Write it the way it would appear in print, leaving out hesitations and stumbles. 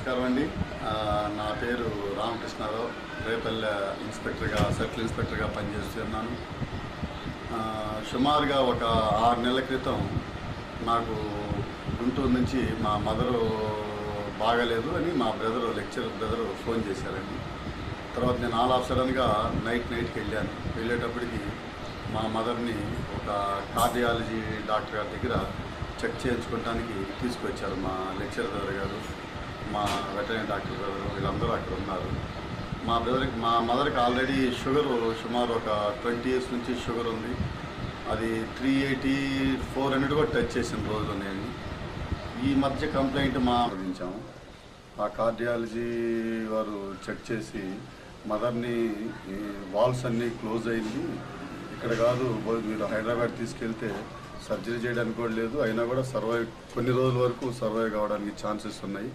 నమస్కారం అండి. నా పేరు రామకృష్ణారావు. రేపల్లె సర్కిల్ ఇన్స్పెక్టర్గా పనిచేస్తున్నాను. సుమారుగా ఒక 6 నెలల క్రితం నాకు గుంటూరు నుంచి మా మదరు బాగాలేదు అని మా లెక్చరర్ బ్రదరు ఫోన్ చేశారండి. తర్వాత నేను ఆల్ ఆఫ్ సడన్గా నైట్కి వెళ్ళేటప్పటికి మా మదర్ని ఒక కార్డియాలజీ డాక్టర్ గారి దగ్గర చెక్ చేయించుకోవడానికి తీసుకొచ్చారు. మా లెక్చరర్ బ్రదర్ గారు, మా వెటర్నరీ డాక్టర్ బ్రదరు, వీళ్ళందరూ అక్కడ ఉన్నారు. మా మదర్కి ఆల్రెడీ షుగరు సుమారు ఒక 20 years నుంచి షుగర్ ఉంది. అది 380, 400 కూడా టచ్ చేసిన రోజులు నేను ఈ మధ్య కంప్లైంట్ అందించాము. ఆ కార్డియాలజీ వారు చెక్ చేసి మదర్ని వాల్స్ అన్నీ క్లోజ్ అయింది, ఇక్కడ కాదు, మీరు హైదరాబాద్ తీసుకెళ్తే సర్జరీ చేయడానికి కూడా లేదు, అయినా కూడా కొన్ని రోజుల వరకు సర్వైవ్ కావడానికి ఛాన్సెస్ ఉన్నాయి,